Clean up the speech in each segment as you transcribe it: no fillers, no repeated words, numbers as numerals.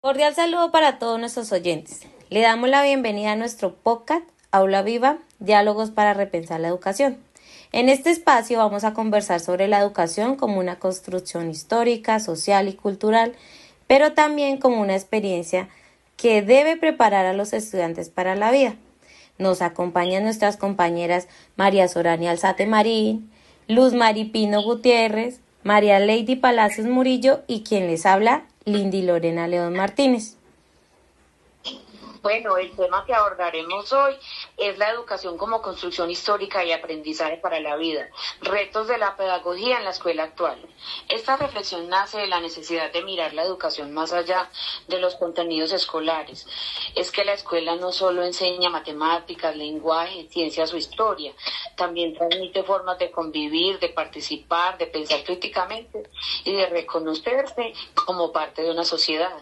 Cordial saludo para todos nuestros oyentes. Le damos la bienvenida a nuestro podcast Aula Viva, Diálogos para Repensar la Educación. En este espacio vamos a conversar sobre la educación como una construcción histórica, social y cultural, pero también como una experiencia que debe preparar a los estudiantes para la vida. Nos acompañan nuestras compañeras María Sorania Alzate Marín, Luz Mari Pino Gutiérrez, María Lady Palacios Murillo y quien les habla, Lindy Lorena León Martínez. Bueno, el tema que abordaremos hoy es la educación como construcción histórica y aprendizaje para la vida, retos de la pedagogía en la escuela actual. Esta reflexión nace de la necesidad de mirar la educación más allá de los contenidos escolares. Es que la escuela no solo enseña matemáticas, lenguaje, ciencias o historia, también transmite formas de convivir, de participar, de pensar críticamente y de reconocerse como parte de una sociedad.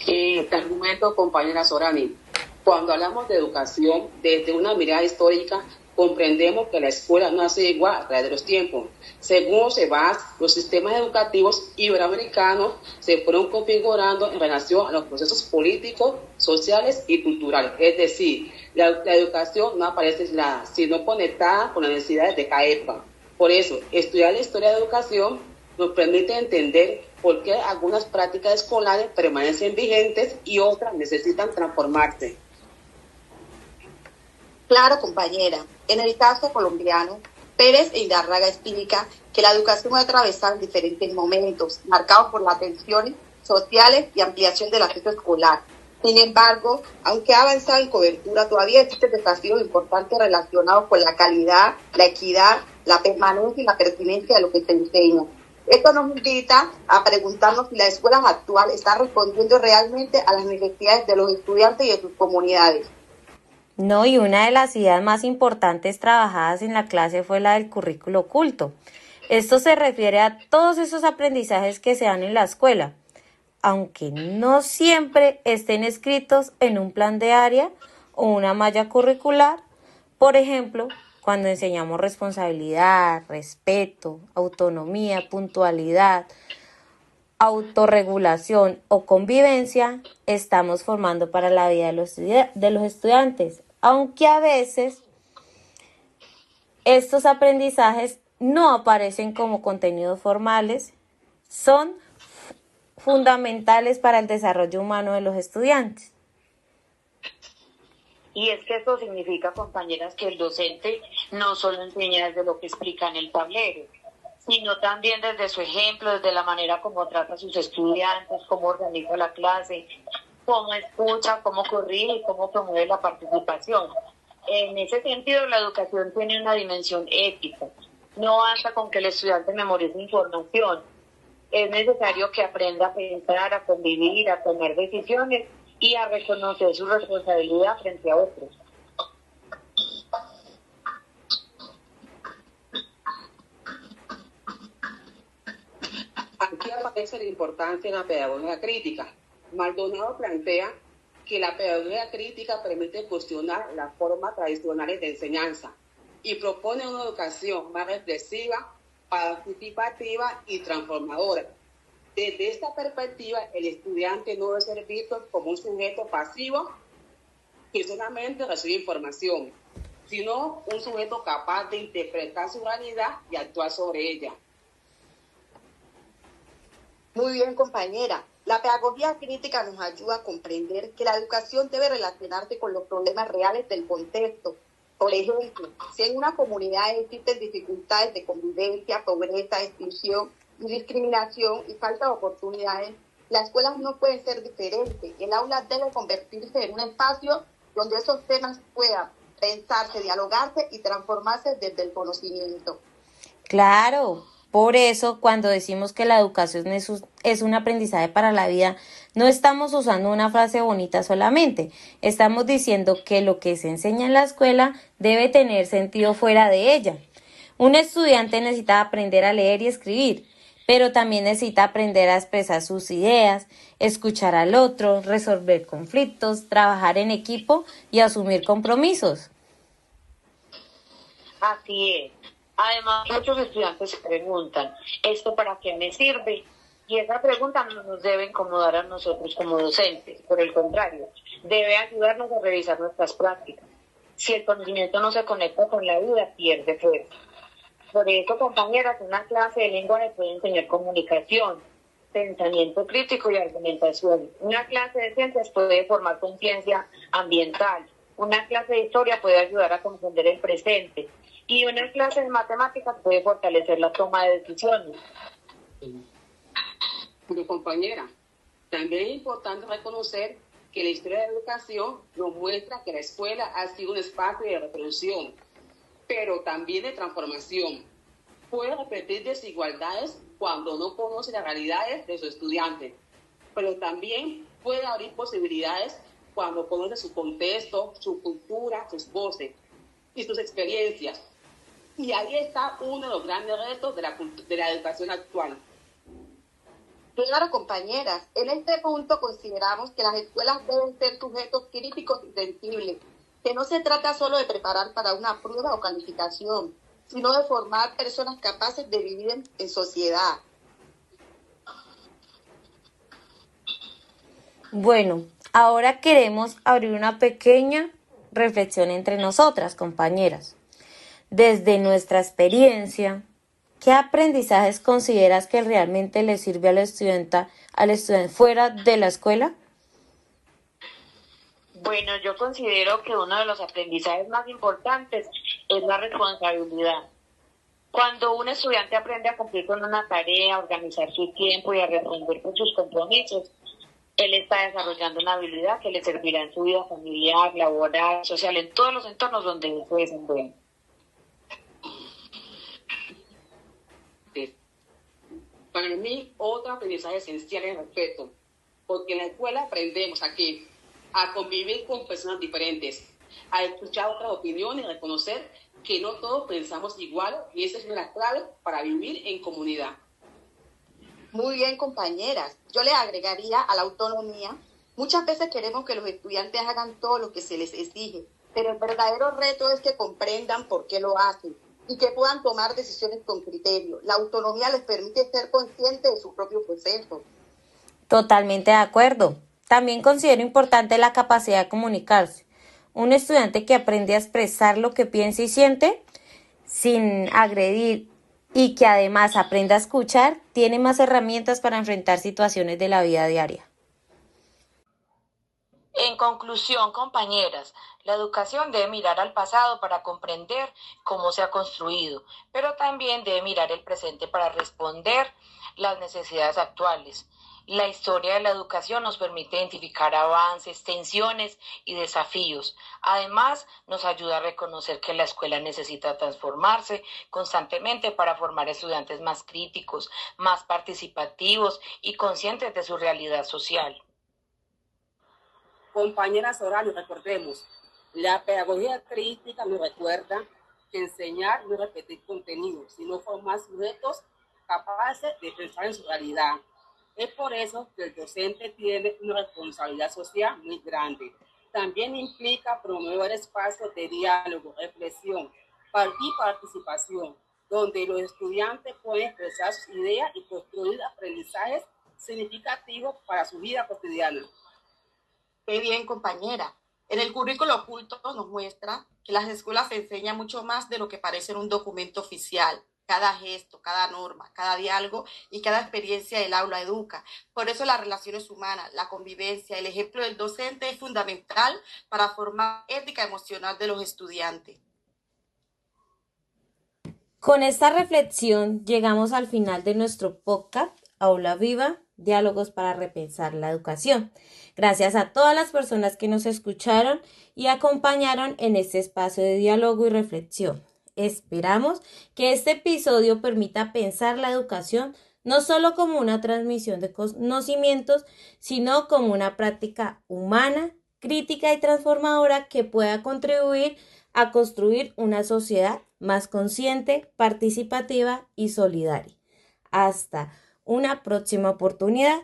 Este argumento, compañera Sorani, cuando hablamos de educación desde una mirada histórica, comprendemos que la escuela no ha sido igual a través de los tiempos. Según se va, los sistemas educativos iberoamericanos se fueron configurando en relación a los procesos políticos, sociales y culturales. Es decir, la educación no aparece aislada, sino conectada con las necesidades de cada época. Por eso, estudiar la historia de la educación nos permite entender por qué algunas prácticas escolares permanecen vigentes y otras necesitan transformarse. Claro, compañera. En el caso colombiano, Pérez e Hidárraga explica que la educación ha atravesado diferentes momentos, marcados por las tensiones sociales y ampliación del acceso escolar. Sin embargo, aunque ha avanzado en cobertura, todavía existen desafíos importantes relacionados con la calidad, la equidad, la permanencia y la pertinencia de lo que se enseña. Esto nos invita a preguntarnos si las escuelas actuales están respondiendo realmente a las necesidades de los estudiantes y de sus comunidades. No, y una de las ideas más importantes trabajadas en la clase fue la del currículo oculto. Esto se refiere a todos esos aprendizajes que se dan en la escuela, aunque no siempre estén escritos en un plan de área o una malla curricular. Por ejemplo, cuando enseñamos responsabilidad, respeto, autonomía, puntualidad, autorregulación o convivencia, estamos formando para la vida de los estudiantes, aunque a veces estos aprendizajes no aparecen como contenidos formales, son fundamentales para el desarrollo humano de los estudiantes. Y es que esto significa, compañeras, que el docente no solo enseña desde lo que explica en el tablero, sino también desde su ejemplo, desde la manera como trata a sus estudiantes, cómo organiza la clase, cómo escucha, cómo corrige y cómo promueve la participación. En ese sentido, la educación tiene una dimensión ética. No basta con que el estudiante memorice información. Es necesario que aprenda a pensar, a convivir, a tomar decisiones y a reconocer su responsabilidad frente a otros. Aquí aparece la importancia de la pedagogía crítica. Maldonado plantea que la pedagogía crítica permite cuestionar las formas tradicionales de enseñanza y propone una educación más reflexiva, participativa y transformadora. Desde esta perspectiva, el estudiante no debe ser visto como un sujeto pasivo que solamente recibe información, sino un sujeto capaz de interpretar su realidad y actuar sobre ella. Muy bien, compañera. La pedagogía crítica nos ayuda a comprender que la educación debe relacionarse con los problemas reales del contexto. Por ejemplo, si en una comunidad existen dificultades de convivencia, pobreza, exclusión y discriminación y falta de oportunidades, las escuelas no pueden ser diferentes. El aula debe convertirse en un espacio donde esos temas puedan pensarse, dialogarse y transformarse desde el conocimiento. Claro, por eso cuando decimos que la educación es un aprendizaje para la vida, no estamos usando una frase bonita solamente, estamos diciendo que lo que se enseña en la escuela debe tener sentido fuera de ella. Un estudiante necesita aprender a leer y escribir, pero también necesita aprender a expresar sus ideas, escuchar al otro, resolver conflictos, trabajar en equipo y asumir compromisos. Así es. Además, muchos estudiantes se preguntan, ¿esto para qué me sirve? Y esa pregunta no nos debe incomodar a nosotros como docentes, por el contrario, debe ayudarnos a revisar nuestras prácticas. Si el conocimiento no se conecta con la vida, pierde fuerza. Por eso, compañeras, una clase de lengua le puede enseñar comunicación, pensamiento crítico y argumentación. Una clase de ciencias puede formar conciencia ambiental. Una clase de historia puede ayudar a comprender el presente. Y una clase de matemáticas puede fortalecer la toma de decisiones. Mi compañera, también es importante reconocer que la historia de la educación nos muestra que la escuela ha sido un espacio de reproducción, pero también de transformación. Puede repetir desigualdades cuando no conoce las realidades de sus estudiantes, pero también puede abrir posibilidades cuando conoce su contexto, su cultura, sus voces y sus experiencias. Y ahí está uno de los grandes retos de la educación actual. Claro, compañeras, en este punto consideramos que las escuelas deben ser sujetos críticos y sensibles, que no se trata solo de preparar para una prueba o calificación, sino de formar personas capaces de vivir en sociedad. Bueno, ahora queremos abrir una pequeña reflexión entre nosotras, compañeras. Desde nuestra experiencia, ¿qué aprendizajes consideras que realmente le sirve al estudiante fuera de la escuela? Bueno, yo considero que uno de los aprendizajes más importantes es la responsabilidad. Cuando un estudiante aprende a cumplir con una tarea, a organizar su tiempo y a responder por sus compromisos, él está desarrollando una habilidad que le servirá en su vida familiar, laboral, social, en todos los entornos donde él se desenvuelve. Para mí, otro aprendizaje esencial es el respeto, porque en la escuela aprendemos aquí a convivir con personas diferentes, a escuchar otras opiniones y reconocer que no todos pensamos igual, y esa es una clave para vivir en comunidad. Muy bien, compañeras. Yo le agregaría a la autonomía. Muchas veces queremos que los estudiantes hagan todo lo que se les exige, pero el verdadero reto es que comprendan por qué lo hacen y que puedan tomar decisiones con criterio. La autonomía les permite ser conscientes de su propio proceso. Totalmente de acuerdo. También considero importante la capacidad de comunicarse. Un estudiante que aprende a expresar lo que piensa y siente sin agredir y que además aprenda a escuchar, tiene más herramientas para enfrentar situaciones de la vida diaria. En conclusión, compañeras, la educación debe mirar al pasado para comprender cómo se ha construido, pero también debe mirar el presente para responder las necesidades actuales. La historia de la educación nos permite identificar avances, tensiones y desafíos. Además, nos ayuda a reconocer que la escuela necesita transformarse constantemente para formar estudiantes más críticos, más participativos y conscientes de su realidad social. Compañeras orales, recordemos, la pedagogía crítica nos recuerda que enseñar no es repetir contenidos, sino formar sujetos capaces de pensar en su realidad. Es por eso que el docente tiene una responsabilidad social muy grande. También implica promover espacios de diálogo, reflexión y participación, donde los estudiantes pueden expresar sus ideas y construir aprendizajes significativos para su vida cotidiana. Qué bien, compañera. En el currículo oculto nos muestra que las escuelas enseñan mucho más de lo que parece en un documento oficial. Cada gesto, cada norma, cada diálogo y cada experiencia del aula educa. Por eso las relaciones humanas, la convivencia, el ejemplo del docente es fundamental para formar ética emocional de los estudiantes. Con esta reflexión llegamos al final de nuestro podcast Aula Viva, Diálogos para Repensar la Educación. Gracias a todas las personas que nos escucharon y acompañaron en este espacio de diálogo y reflexión. Esperamos que este episodio permita pensar la educación no solo como una transmisión de conocimientos, sino como una práctica humana, crítica y transformadora que pueda contribuir a construir una sociedad más consciente, participativa y solidaria. Hasta una próxima oportunidad.